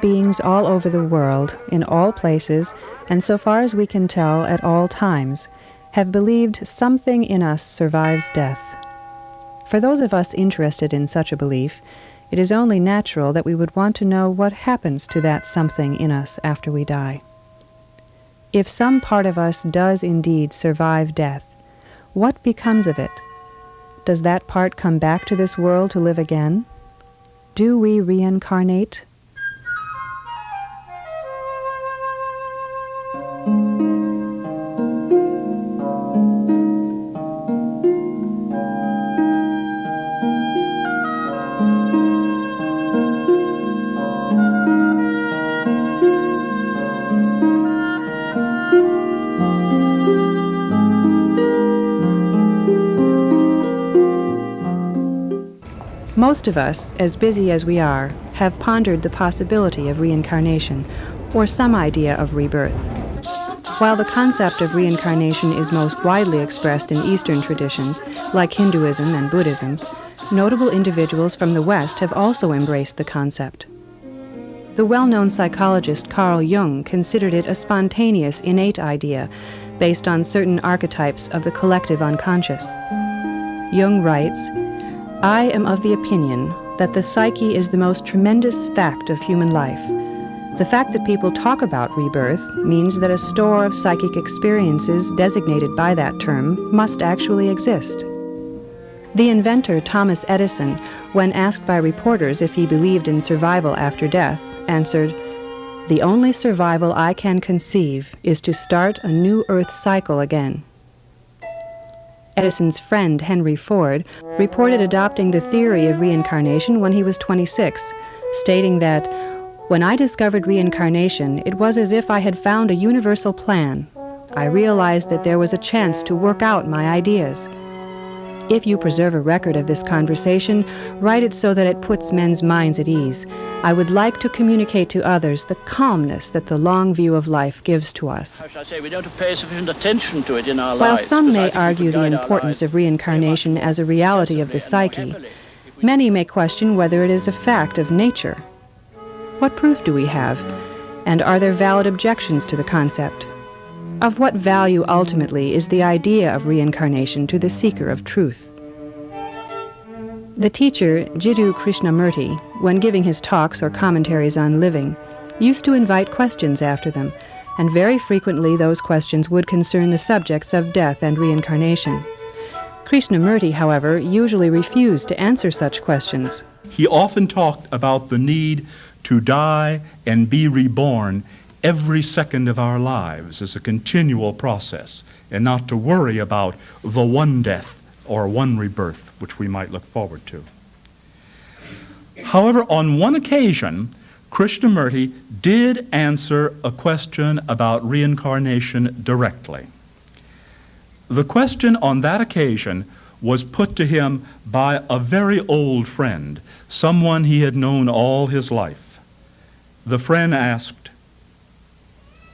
beings all over the world, in all places, and so far as we can tell, at all times, have believed something in us survives death. For those of us interested in such a belief, it is only natural that we would want to know what happens to that something in us after we die. If some part of us does indeed survive death, what becomes of it? Does that part come back to this world to live again? Do we reincarnate? Most of us, as busy as we are, have pondered the possibility of reincarnation, or some idea of rebirth. While the concept of reincarnation is most widely expressed in Eastern traditions, like Hinduism and Buddhism, notable individuals from the West have also embraced the concept. The well-known psychologist Carl Jung considered it a spontaneous, innate idea based on certain archetypes of the collective unconscious. Jung writes, "I am of the opinion that the psyche is the most tremendous fact of human life. The fact that people talk about rebirth means that a store of psychic experiences designated by that term must actually exist." The inventor Thomas Edison, when asked by reporters if he believed in survival after death, answered, "The only survival I can conceive is to start a new Earth cycle again." Edison's friend, Henry Ford, reported adopting the theory of reincarnation when he was 26, stating that, "When I discovered reincarnation, it was as if I had found a universal plan. I realized that there was a chance to work out my ideas." If you preserve a record of this conversation, write it so that it puts men's minds at ease. I would like to communicate to others the calmness that the long view of life gives to us. How shall I say, we don't pay sufficient attention to it in our While lives. some may argue the importance of reincarnation as a reality of the psyche, many may question whether it is a fact of nature. What proof do we have? And are there valid objections to the concept? Of what value ultimately is the idea of reincarnation to the seeker of truth? The teacher, Jiddu Krishnamurti, when giving his talks or commentaries on living, used to invite questions after them, and very frequently those questions would concern the subjects of death and reincarnation. Krishnamurti, however, usually refused to answer such questions. He often talked about the need to die and be reborn every second of our lives as a continual process, and not to worry about the one death or one rebirth which we might look forward to. However, on one occasion, Krishnamurti did answer a question about reincarnation directly. The question on that occasion was put to him by a very old friend, someone he had known all his life. The friend asked,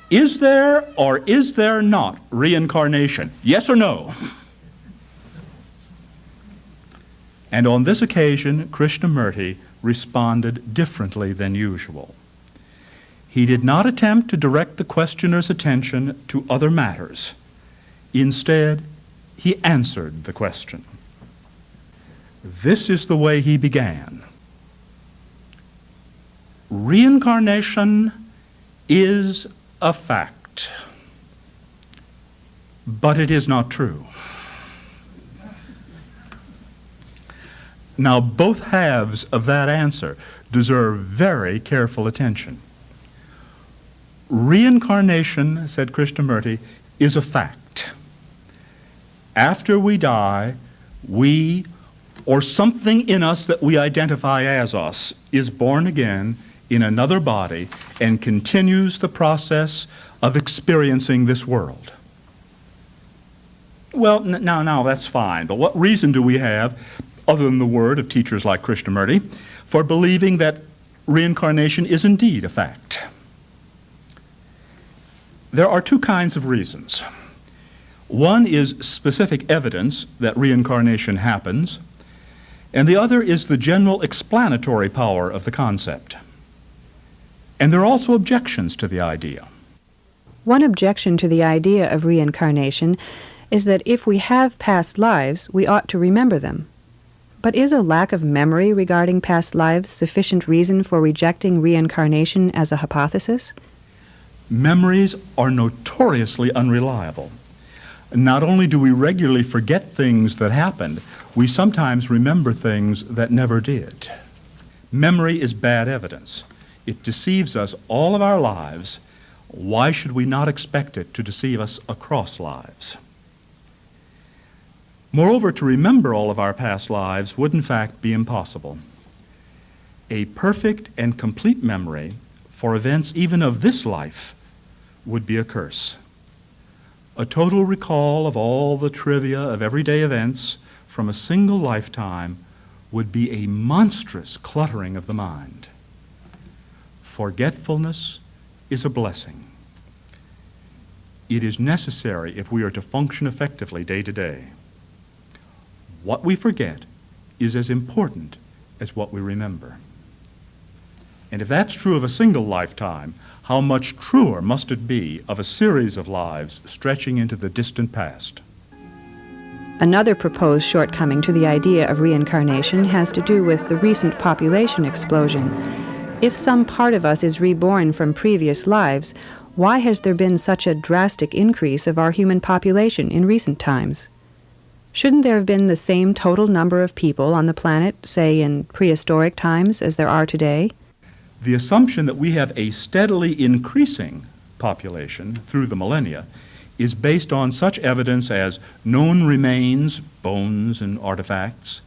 "Is there or is there not reincarnation? Yes or no?" And on this occasion, Krishnamurti responded differently than usual. He did not attempt to direct the questioner's attention to other matters. Instead, he answered the question. This is the way he began. Reincarnation is a fact, but it is not true. Now, both halves of that answer deserve very careful attention. Reincarnation, said Krishnamurti, is a fact. After we die, we, or something in us that we identify as us, is born again in another body and continues the process of experiencing this world. Well, now that's fine, but what reason do we have, other than the word of teachers like Krishnamurti, for believing that reincarnation is indeed a fact? There are two kinds of reasons. One is specific evidence that reincarnation happens, and the other is the general explanatory power of the concept. And there are also objections to the idea. One objection to the idea of reincarnation is that if we have past lives, we ought to remember them. But is a lack of memory regarding past lives sufficient reason for rejecting reincarnation as a hypothesis? Memories are notoriously unreliable. Not only do we regularly forget things that happened, we sometimes remember things that never did. Memory is bad evidence. It deceives us all of our lives. Why should we not expect it to deceive us across lives? Moreover, to remember all of our past lives would in fact be impossible. A perfect and complete memory for events even of this life would be a curse. A total recall of all the trivia of everyday events from a single lifetime would be a monstrous cluttering of the mind. Forgetfulness is a blessing. It is necessary if we are to function effectively day to day. What we forget is as important as what we remember. And if that's true of a single lifetime, how much truer must it be of a series of lives stretching into the distant past? Another proposed shortcoming to the idea of reincarnation has to do with the recent population explosion. If some part of us is reborn from previous lives, why has there been such a drastic increase of our human population in recent times? Shouldn't there have been the same total number of people on the planet, say in prehistoric times, as there are today? The assumption that we have a steadily increasing population through the millennia is based on such evidence as known remains, bones and artifacts,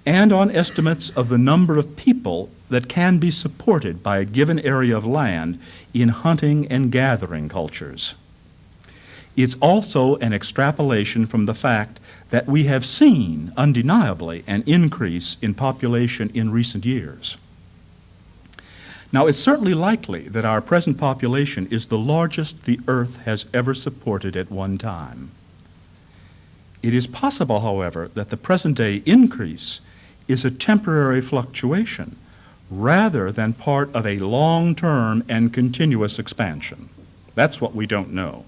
and on estimates of the number of people that can be supported by a given area of land in hunting and gathering cultures. It's also an extrapolation from the fact that we have seen, undeniably, an increase in population in recent years. Now, it's certainly likely that our present population is the largest the Earth has ever supported at one time. It is possible, however, that the present-day increase is a temporary fluctuation rather than part of a long-term and continuous expansion. That's what we don't know.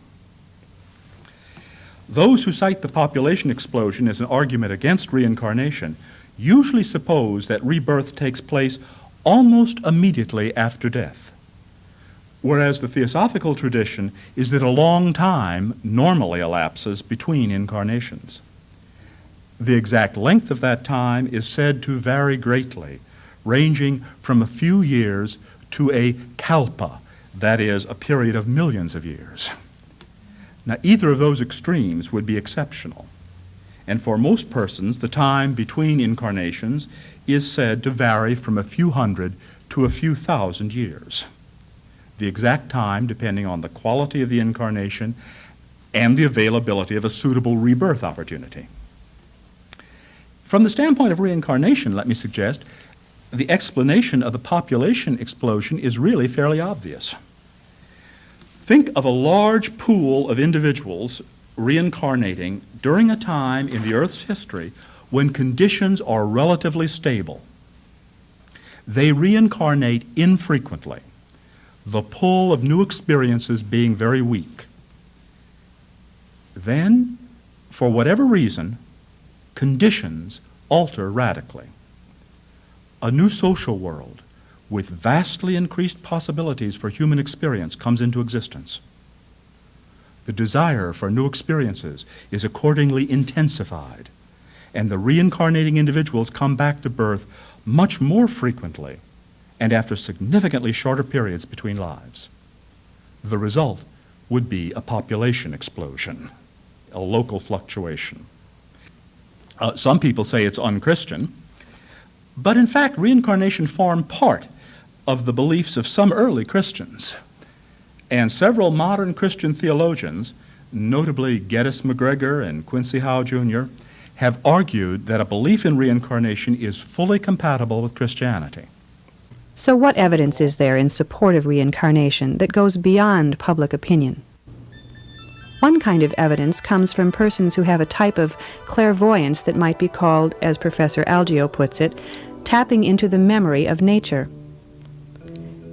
Those who cite the population explosion as an argument against reincarnation usually suppose that rebirth takes place almost immediately after death, whereas the Theosophical tradition is that a long time normally elapses between incarnations. The exact length of that time is said to vary greatly, ranging from a few years to a kalpa, that is, a period of millions of years. Now, either of those extremes would be exceptional, and for most persons, the time between incarnations is said to vary from a few hundred to a few thousand years. The exact time depending on the quality of the incarnation and the availability of a suitable rebirth opportunity. From the standpoint of reincarnation, let me suggest, the explanation of the population explosion is really fairly obvious. Think of a large pool of individuals reincarnating during a time in the Earth's history when conditions are relatively stable. They reincarnate infrequently, the pull of new experiences being very weak. Then, for whatever reason, conditions alter radically. A new social world with vastly increased possibilities for human experience comes into existence. The desire for new experiences is accordingly intensified, and the reincarnating individuals come back to birth much more frequently and after significantly shorter periods between lives. The result would be a population explosion, a local fluctuation. Some people say it's unchristian, but in fact reincarnation formed part of the beliefs of some early Christians. And several modern Christian theologians, notably Geddes McGregor and Quincy Howe Jr., have argued that a belief in reincarnation is fully compatible with Christianity. So what evidence is there in support of reincarnation that goes beyond public opinion? One kind of evidence comes from persons who have a type of clairvoyance that might be called, as Professor Algeo puts it, tapping into the memory of nature.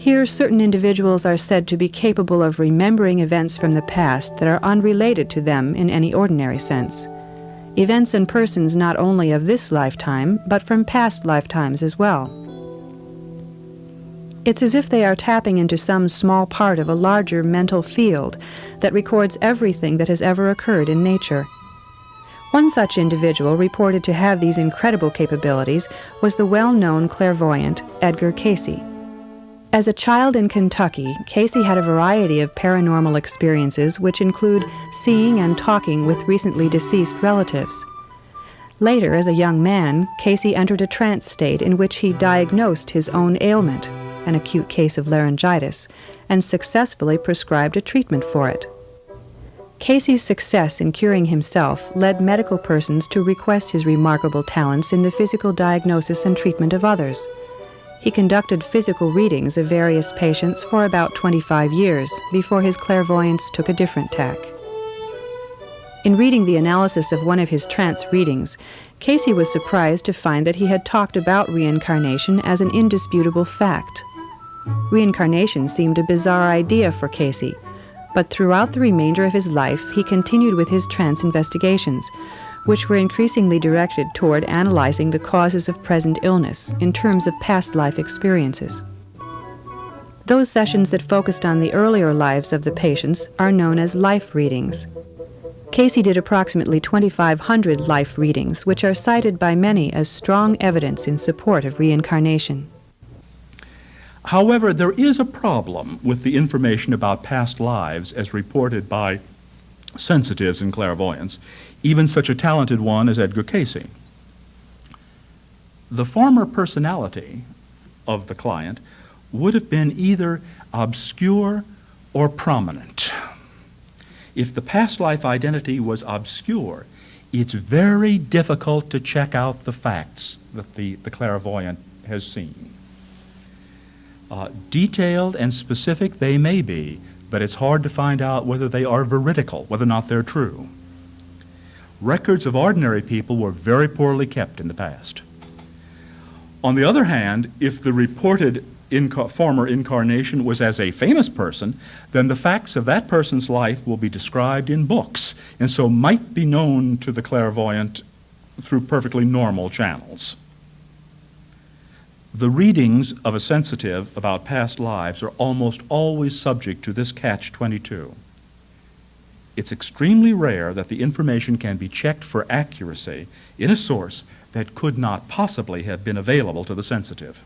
Here, certain individuals are said to be capable of remembering events from the past that are unrelated to them in any ordinary sense. Events and persons not only of this lifetime, but from past lifetimes as well. It's as if they are tapping into some small part of a larger mental field that records everything that has ever occurred in nature. One such individual reported to have these incredible capabilities was the well-known clairvoyant Edgar Cayce. As a child in Kentucky, Cayce had a variety of paranormal experiences which include seeing and talking with recently deceased relatives. Later, as a young man, Cayce entered a trance state in which he diagnosed his own ailment, an acute case of laryngitis, and successfully prescribed a treatment for it. Cayce's success in curing himself led medical persons to request his remarkable talents in the physical diagnosis and treatment of others. He conducted physical readings of various patients for about 25 years before his clairvoyance took a different tack. In reading the analysis of one of his trance readings, Cayce was surprised to find that he had talked about reincarnation as an indisputable fact. Reincarnation seemed a bizarre idea for Cayce, but throughout the remainder of his life he continued with his trance investigations, which were increasingly directed toward analyzing the causes of present illness in terms of past life experiences. Those sessions that focused on the earlier lives of the patients are known as life readings. Cayce did approximately 2,500 life readings, which are cited by many as strong evidence in support of reincarnation. However, there is a problem with the information about past lives as reported by sensitives in clairvoyance, even such a talented one as Edgar Cayce. The former personality of the client would have been either obscure or prominent. If the past life identity was obscure, it's very difficult to check out the facts that the clairvoyant has seen. Detailed and specific they may be, but it's hard to find out whether they are veridical, whether or not they're true. Records of ordinary people were very poorly kept in the past. On the other hand, if the reported former incarnation was as a famous person, then the facts of that person's life will be described in books, and so might be known to the clairvoyant through perfectly normal channels. The readings of a sensitive about past lives are almost always subject to this catch-22. It's extremely rare that the information can be checked for accuracy in a source that could not possibly have been available to the sensitive.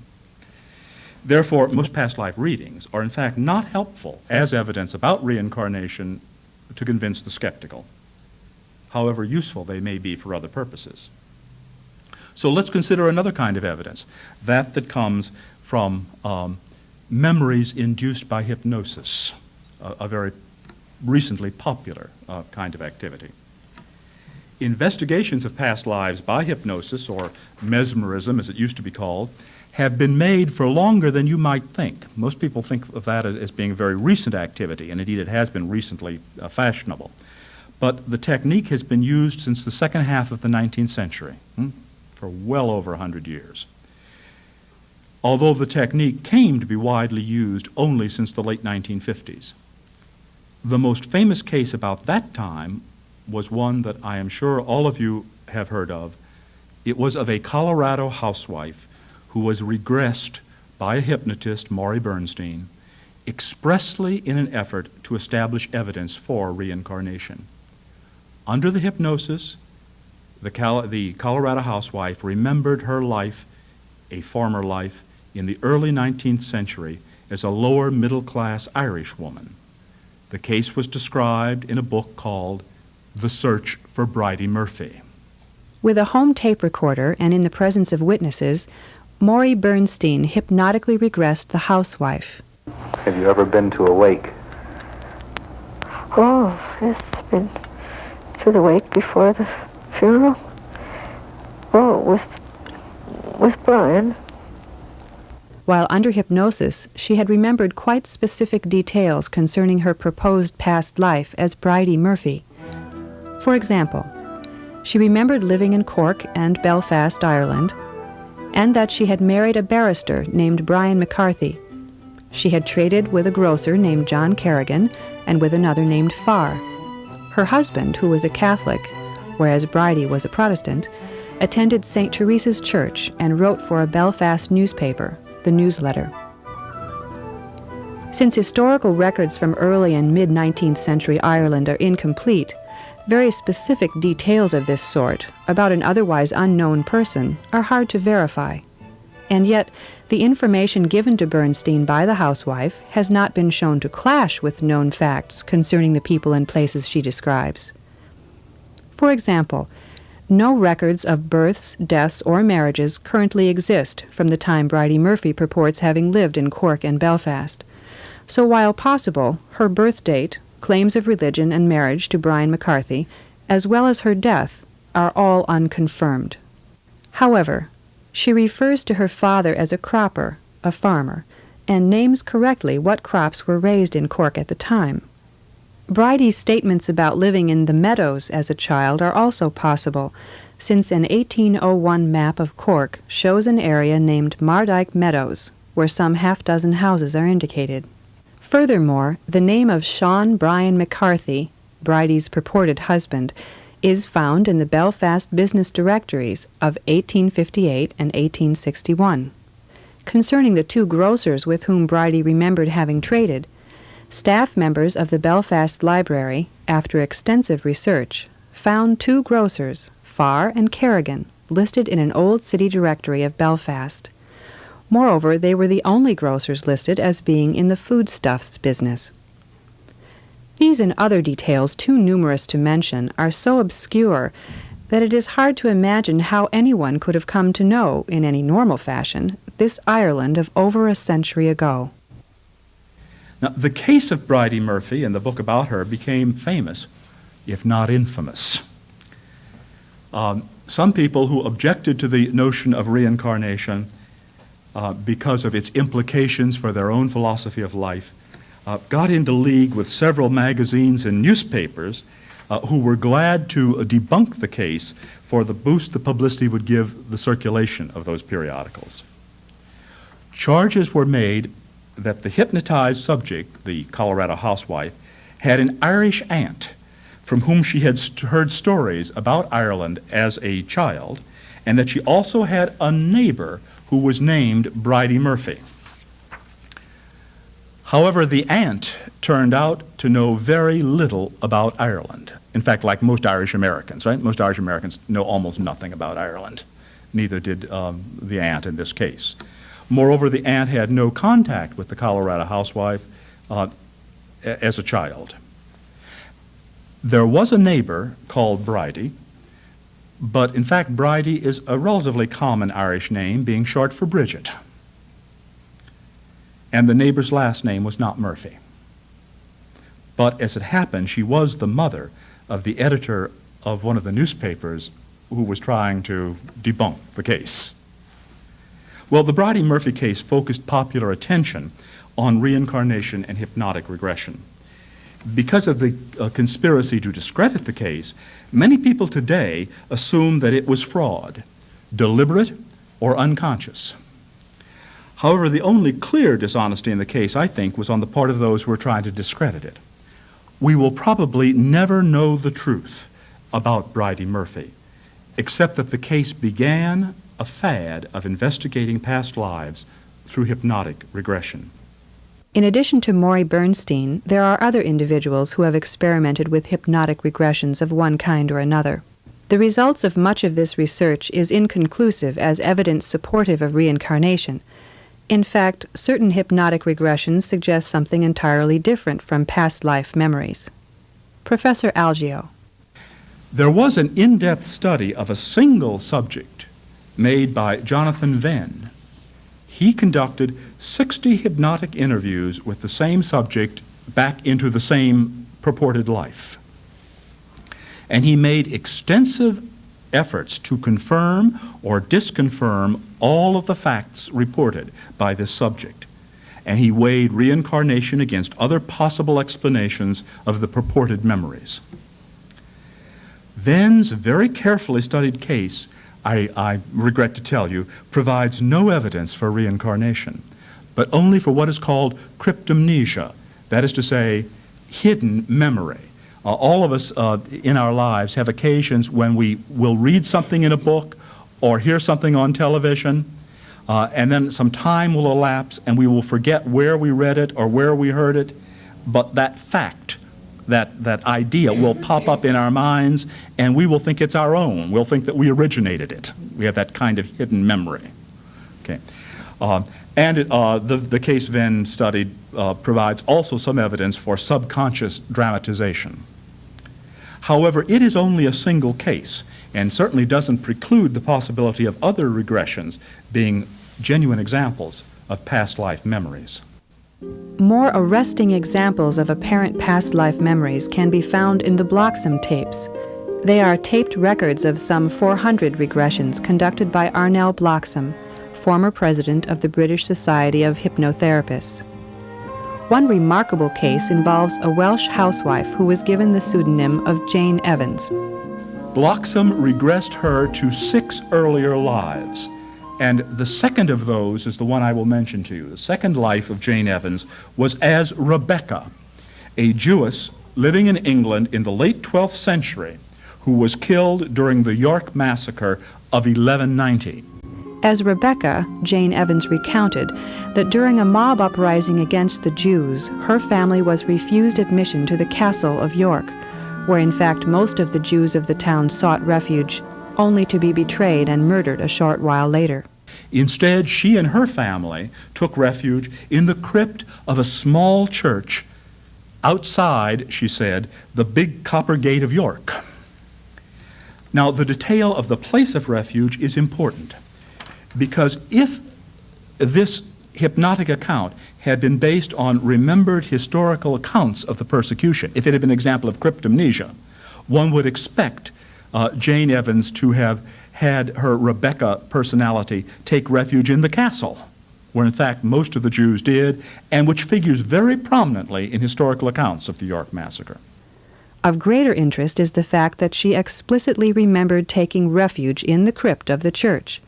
Therefore, most past life readings are in fact not helpful as evidence about reincarnation to convince the skeptical, however useful they may be for other purposes. So let's consider another kind of evidence, that comes from memories induced by hypnosis, a very recently popular kind of activity. Investigations of past lives by hypnosis, or mesmerism as it used to be called, have been made for longer than you might think. Most people think of that as being a very recent activity, and indeed it has been recently fashionable. But the technique has been used since the second half of the 19th century, for well over 100 years. Although the technique came to be widely used only since the late 1950s. The most famous case about that time was one that I am sure all of you have heard of. It was of a Colorado housewife who was regressed by a hypnotist, Maury Bernstein, expressly in an effort to establish evidence for reincarnation. Under the hypnosis, the Colorado housewife remembered her life, a former life, in the early 19th century as a lower middle-class Irish woman. The case was described in a book called The Search for Bridie Murphy. With a home tape recorder and in the presence of witnesses, Maury Bernstein hypnotically regressed the housewife. Have you ever been to a wake? Oh, yes, I've been to the wake before the funeral. Oh, with Brian. While under hypnosis, she had remembered quite specific details concerning her proposed past life as Bridie Murphy. For example, she remembered living in Cork and Belfast, Ireland, and that she had married a barrister named Brian McCarthy. She had traded with a grocer named John Kerrigan and with another named Farr. Her husband, who was a Catholic, whereas Bridie was a Protestant, attended St. Teresa's Church and wrote for a Belfast newspaper, the Newsletter. Since historical records from early and mid-19th century Ireland are incomplete, very specific details of this sort, about an otherwise unknown person, are hard to verify. And yet, the information given to Bernstein by the housewife has not been shown to clash with known facts concerning the people and places she describes. For example, no records of births, deaths, or marriages currently exist from the time Bridie Murphy purports having lived in Cork and Belfast. So while possible, her birth date, claims of religion and marriage to Brian McCarthy, as well as her death, are all unconfirmed. However, she refers to her father as a cropper, a farmer, and names correctly what crops were raised in Cork at the time. Bridie's statements about living in the meadows as a child are also possible, since an 1801 map of Cork shows an area named Mardyke Meadows, where some half-dozen houses are indicated. Furthermore, the name of Sean Brian McCarthy, Bridie's purported husband, is found in the Belfast business directories of 1858 and 1861. Concerning the two grocers with whom Bridie remembered having traded, staff members of the Belfast Library, after extensive research, found two grocers, Farr and Kerrigan, listed in an old city directory of Belfast. Moreover, they were the only grocers listed as being in the foodstuffs business. These and other details, too numerous to mention, are so obscure that it is hard to imagine how anyone could have come to know, in any normal fashion, this Ireland of over a century ago. Now, the case of Bridie Murphy and the book about her became famous, if not infamous. Some people who objected to the notion of reincarnation because of its implications for their own philosophy of life got into league with several magazines and newspapers who were glad to debunk the case for the boost the publicity would give the circulation of those periodicals. Charges were made that the hypnotized subject, the Colorado housewife, had an Irish aunt from whom she had heard stories about Ireland as a child, and that she also had a neighbor who was named Bridie Murphy. However, the aunt turned out to know very little about Ireland. In fact, like most Irish Americans, right? Most Irish Americans know almost nothing about Ireland. Neither did the aunt in this case. Moreover, the aunt had no contact with the Colorado housewife as a child. There was a neighbor called Bridie, but in fact, Bridie is a relatively common Irish name, being short for Bridget. And the neighbor's last name was not Murphy. But as it happened, she was the mother of the editor of one of the newspapers who was trying to debunk the case. Well, the Bridie Murphy case focused popular attention on reincarnation and hypnotic regression. Because of the conspiracy to discredit the case, many people today assume that it was fraud, deliberate or unconscious. However, the only clear dishonesty in the case, I think, was on the part of those who were trying to discredit it. We will probably never know the truth about Bridie Murphy, except that the case began a fad of investigating past lives through hypnotic regression. In addition to Maury Bernstein, there are other individuals who have experimented with hypnotic regressions of one kind or another. The results of much of this research is inconclusive as evidence supportive of reincarnation. In fact, certain hypnotic regressions suggest something entirely different from past life memories. Professor Algeo. There was an in-depth study of a single subject made by Jonathan Venn. He conducted 60 hypnotic interviews with the same subject back into the same purported life. And he made extensive efforts to confirm or disconfirm all of the facts reported by this subject. And he weighed reincarnation against other possible explanations of the purported memories. Venn's very carefully studied case, I regret to tell you, provides no evidence for reincarnation, but only for what is called cryptomnesia, that is to say, hidden memory. All of us in our lives have occasions when we will read something in a book or hear something on television, and then some time will elapse and we will forget where we read it or where we heard it, but that fact, that idea will pop up in our minds and we will think it's our own. We'll think that we originated it. We have that kind of hidden memory. Okay. The case then studied provides also some evidence for subconscious dramatization. However, it is only a single case and certainly doesn't preclude the possibility of other regressions being genuine examples of past life memories. More arresting examples of apparent past life memories can be found in the Bloxom tapes. They are taped records of some 400 regressions conducted by Arnell Bloxom, former president of the British Society of Hypnotherapists. One remarkable case involves a Welsh housewife who was given the pseudonym of Jane Evans. Bloxom regressed her to 6 earlier lives, and the second of those is the one I will mention to you. The second life of Jane Evans was as Rebecca, a Jewess living in England in the late 12th century who was killed during the York Massacre of 1190. As Rebecca, Jane Evans recounted that during a mob uprising against the Jews, her family was refused admission to the castle of York, where in fact most of the Jews of the town sought refuge, only to be betrayed and murdered a short while later. Instead, she and her family took refuge in the crypt of a small church outside, she said, the big copper gate of York. Now, the detail of the place of refuge is important, because if this hypnotic account had been based on remembered historical accounts of the persecution, if it had been an example of cryptomnesia, one would expect Jane Evans to have had her Rebecca personality take refuge in the castle, where in fact most of the Jews did, and which figures very prominently in historical accounts of the York Massacre. Of greater interest is the fact that she explicitly remembered taking refuge in the crypt of the church.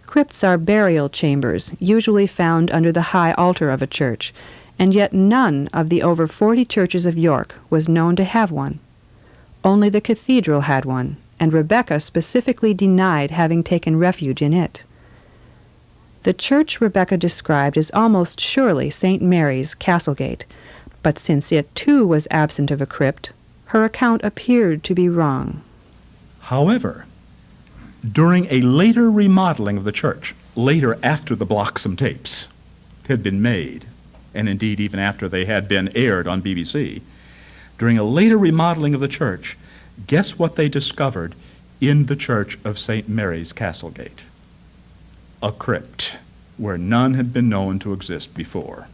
Crypts are burial chambers, usually found under the high altar of a church, and yet none of the over 40 churches of York was known to have one. Only the cathedral had one, and Rebecca specifically denied having taken refuge in it. The church Rebecca described is almost surely St. Mary's, Castlegate, but since it too was absent of a crypt, her account appeared to be wrong. However, during a later remodeling of the church, later after the Bloxom tapes had been made, and indeed even after they had been aired on BBC, during a later remodeling of the church, guess what they discovered in the church of St. Mary's, Castlegate? A crypt where none had been known to exist before.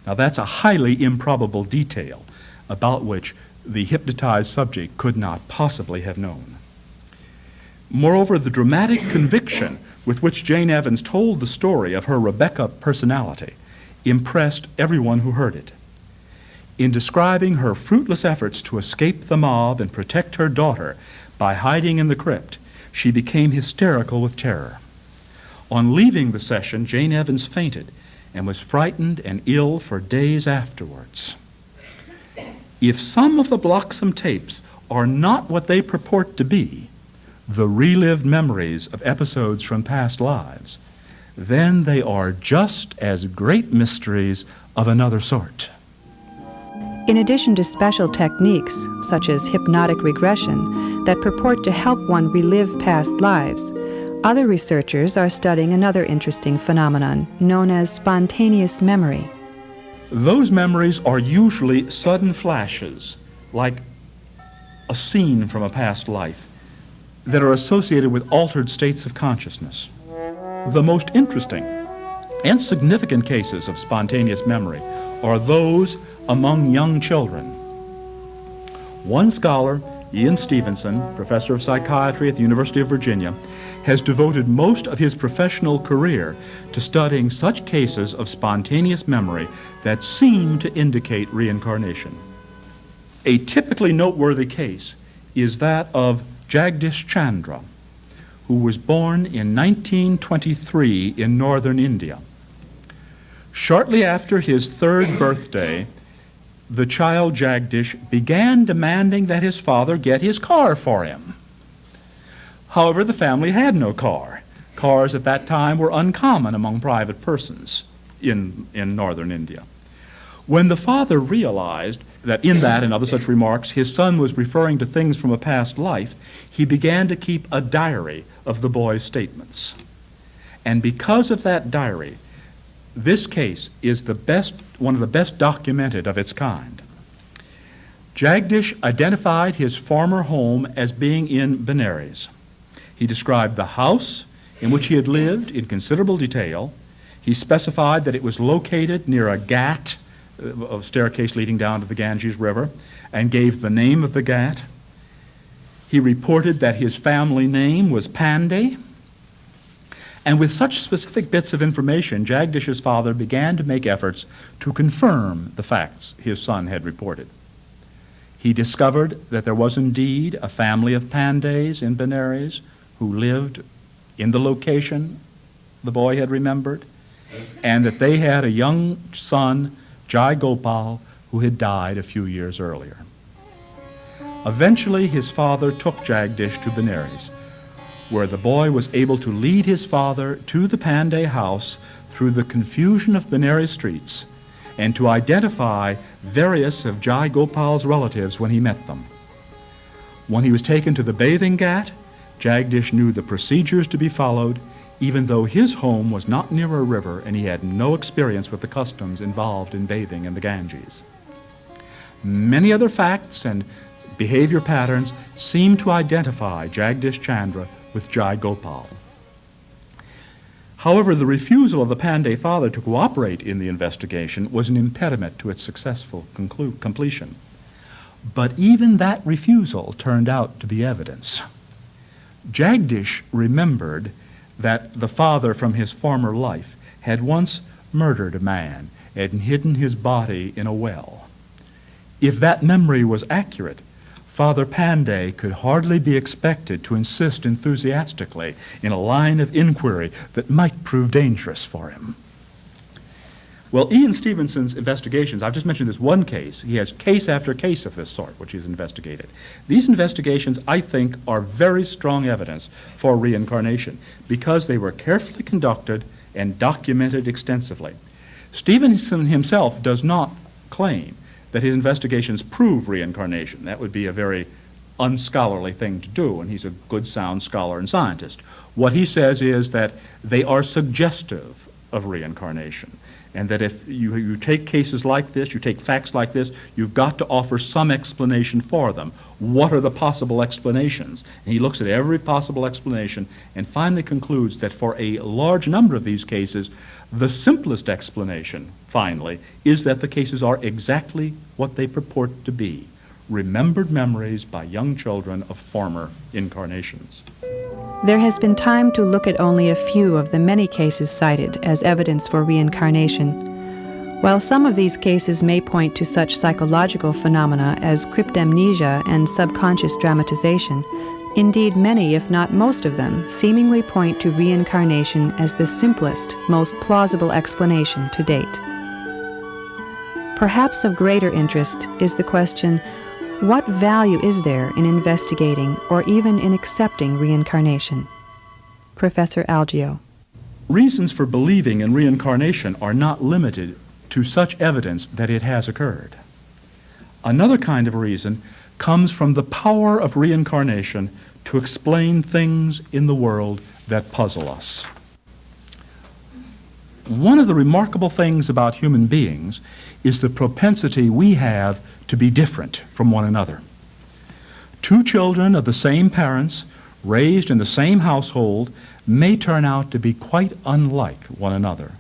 Now that's a highly improbable detail about which the hypnotized subject could not possibly have known. Moreover, the dramatic conviction with which Jane Evans told the story of her Rebecca personality impressed everyone who heard it. In describing her fruitless efforts to escape the mob and protect her daughter by hiding in the crypt, she became hysterical with terror. On leaving the session, Jane Evans fainted and was frightened and ill for days afterwards. If some of the Bloxom tapes are not what they purport to be, the relived memories of episodes from past lives, then they are just as great mysteries of another sort. In addition to special techniques, such as hypnotic regression, that purport to help one relive past lives, other researchers are studying another interesting phenomenon known as spontaneous memory. Those memories are usually sudden flashes, like a scene from a past life, that are associated with altered states of consciousness. The most interesting and significant cases of spontaneous memory are those among young children. One scholar, Ian Stevenson, professor of psychiatry at the University of Virginia, has devoted most of his professional career to studying such cases of spontaneous memory that seem to indicate reincarnation. A typically noteworthy case is that of Jagdish Chandra, who was born in 1923 in northern India. Shortly after his 3rd birthday, the child Jagdish began demanding that his father get his car for him. However, the family had no car. Cars at that time were uncommon among private persons in northern India. When the father realized that in that and other such remarks his son was referring to things from a past life, he began to keep a diary of the boy's statements. And because of that diary, this case is one of the best documented of its kind. Jagdish identified his former home as being in Benares. He described the house in which he had lived in considerable detail. He specified that it was located near a ghat, a staircase leading down to the Ganges River, and gave the name of the ghat. He reported that his family name was Pandey. And with such specific bits of information, Jagdish's father began to make efforts to confirm the facts his son had reported. He discovered that there was indeed a family of Pandays in Benares who lived in the location the boy had remembered, and that they had a young son, Jai Gopal, who had died a few years earlier. Eventually, his father took Jagdish to Benares, where the boy was able to lead his father to the Pandey house through the confusion of Benares streets and to identify various of Jai Gopal's relatives when he met them. When he was taken to the bathing ghat, Jagdish knew the procedures to be followed, even though his home was not near a river and he had no experience with the customs involved in bathing in the Ganges. Many other facts and behavior patterns seem to identify Jagdish Chandra with Jai Gopal. However, the refusal of the Pandey father to cooperate in the investigation was an impediment to its successful completion. But even that refusal turned out to be evidence. Jagdish remembered that the father from his former life had once murdered a man and hidden his body in a well. If that memory was accurate, Father Pandey could hardly be expected to insist enthusiastically in a line of inquiry that might prove dangerous for him. Well, Ian Stevenson's investigations, I've just mentioned this one case. He has case after case of this sort which he's investigated. These investigations, I think, are very strong evidence for reincarnation because they were carefully conducted and documented extensively. Stevenson himself does not claim that his investigations prove reincarnation. That would be a very unscholarly thing to do, and he's a good, sound scholar and scientist. What he says is that they are suggestive of reincarnation, and that if you take cases like this, you take facts like this, you've got to offer some explanation for them. What are the possible explanations? And he looks at every possible explanation and finally concludes that for a large number of these cases, the simplest explanation, finally, is that the cases are exactly what they purport to be: remembered memories by young children of former incarnations. There has been time to look at only a few of the many cases cited as evidence for reincarnation. While some of these cases may point to such psychological phenomena as cryptamnesia and subconscious dramatization, indeed many, if not most of them, seemingly point to reincarnation as the simplest, most plausible explanation to date. Perhaps of greater interest is the question, what value is there in investigating or even in accepting reincarnation? Professor Algeo. Reasons for believing in reincarnation are not limited to such evidence that it has occurred. Another kind of reason comes from the power of reincarnation to explain things in the world that puzzle us. One of the remarkable things about human beings is the propensity we have to be different from one another. Two children of the same parents, raised in the same household, may turn out to be quite unlike one another.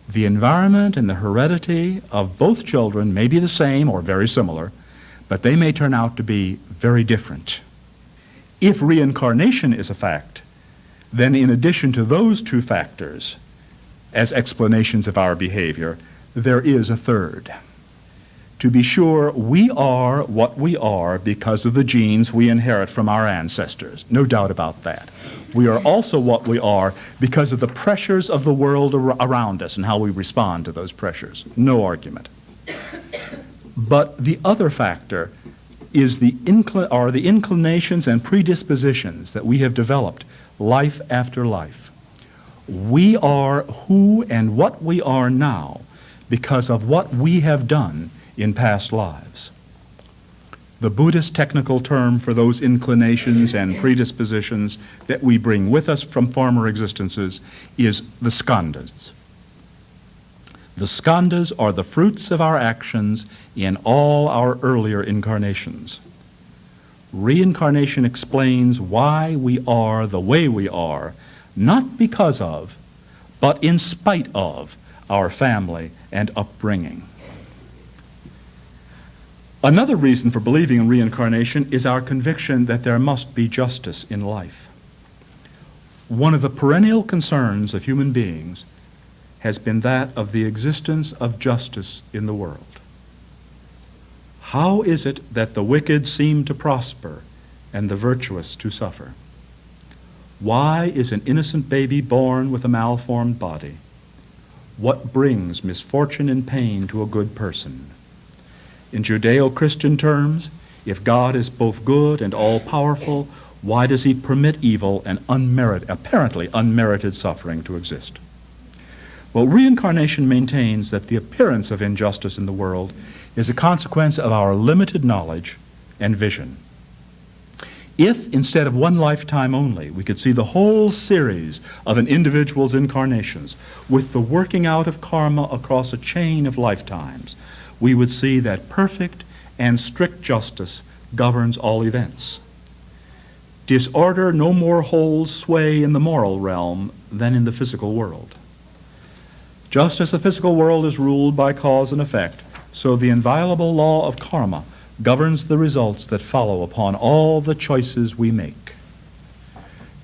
The environment and the heredity of both children may be the same or very similar, but they may turn out to be very different. If reincarnation is a fact, then in addition to those two factors, as explanations of our behavior, there is a third. To be sure, we are what we are because of the genes we inherit from our ancestors. No doubt about that. We are also what we are because of the pressures of the world around us and how we respond to those pressures. No argument. But the other factor is the inclinations and predispositions that we have developed life after life. We are who and what we are now because of what we have done in past lives. The Buddhist technical term for those inclinations and predispositions that we bring with us from former existences is the skandhas. The skandhas are the fruits of our actions in all our earlier incarnations. Reincarnation explains why we are the way we are, not because of, but in spite of our family and upbringing. Another reason for believing in reincarnation is our conviction that there must be justice in life. One of the perennial concerns of human beings has been that of the existence of justice in the world. How is it that the wicked seem to prosper and the virtuous to suffer? Why is an innocent baby born with a malformed body? What brings misfortune and pain to a good person? In Judeo-Christian terms, if God is both good and all-powerful, why does he permit evil and apparently unmerited suffering to exist? Well, reincarnation maintains that the appearance of injustice in the world is a consequence of our limited knowledge and vision. If, instead of one lifetime only, we could see the whole series of an individual's incarnations with the working out of karma across a chain of lifetimes, we would see that perfect and strict justice governs all events. Disorder no more holds sway in the moral realm than in the physical world. Just as the physical world is ruled by cause and effect, so the inviolable law of karma governs the results that follow upon all the choices we make.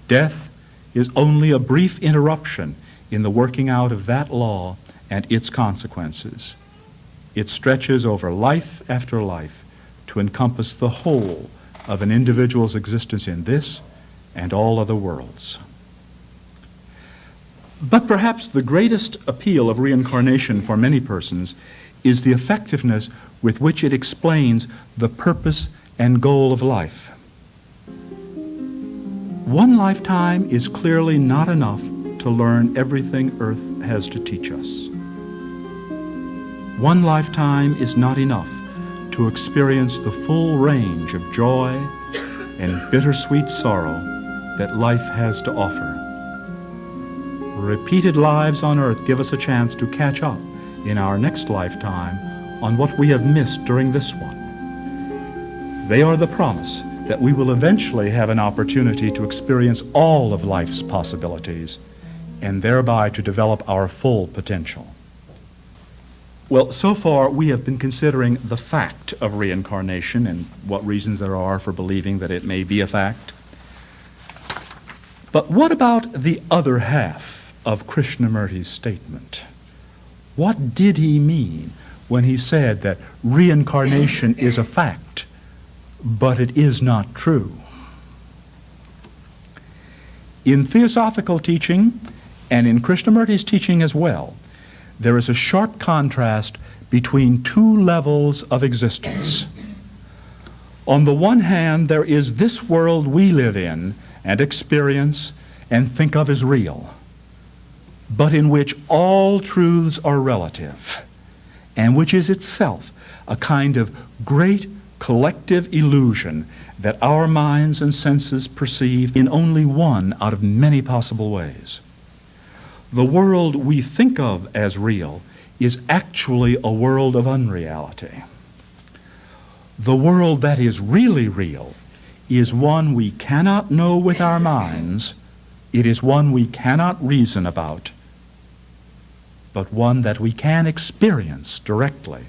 Death is only a brief interruption in the working out of that law and its consequences. It stretches over life after life to encompass the whole of an individual's existence in this and all other worlds. But perhaps the greatest appeal of reincarnation for many persons is the effectiveness with which it explains the purpose and goal of life. One lifetime is clearly not enough to learn everything Earth has to teach us. One lifetime is not enough to experience the full range of joy and bittersweet sorrow that life has to offer. Repeated lives on Earth give us a chance to catch up in our next lifetime on what we have missed during this one. They are the promise that we will eventually have an opportunity to experience all of life's possibilities and thereby to develop our full potential. Well, so far we have been considering the fact of reincarnation and what reasons there are for believing that it may be a fact. But what about the other half of Krishnamurti's statement? What did he mean when he said that reincarnation is a fact, but it is not true? In Theosophical teaching, and in Krishnamurti's teaching as well, there is a sharp contrast between two levels of existence. On the one hand, there is this world we live in and experience and think of as real, but in which all truths are relative, and which is itself a kind of great collective illusion that our minds and senses perceive in only one out of many possible ways. The world we think of as real is actually a world of unreality. The world that is really real is one we cannot know with our minds. It is one we cannot reason about, but one that we can experience directly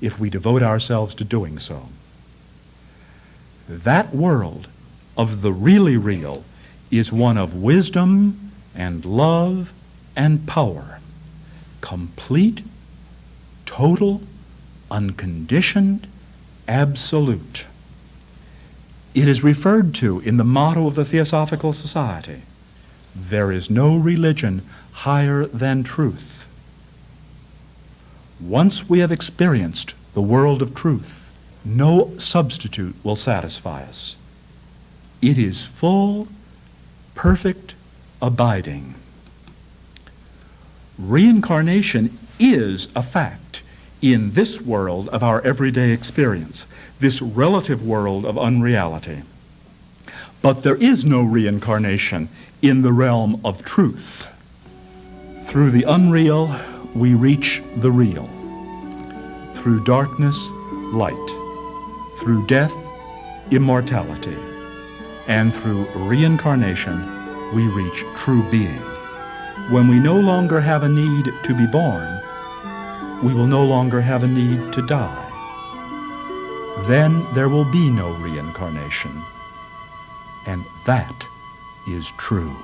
if we devote ourselves to doing so. That world of the really real is one of wisdom and love and power, complete, total, unconditioned, absolute. It is referred to in the motto of the Theosophical Society, "There is no religion higher than truth." Once we have experienced the world of truth, no substitute will satisfy us. It is full, perfect, abiding. Reincarnation is a fact in this world of our everyday experience, this relative world of unreality. But there is no reincarnation in the realm of truth. Through the unreal, we reach the real. Through darkness, light. Through death, immortality. And through reincarnation, we reach true being. When we no longer have a need to be born, we will no longer have a need to die. Then there will be no reincarnation. And that is true.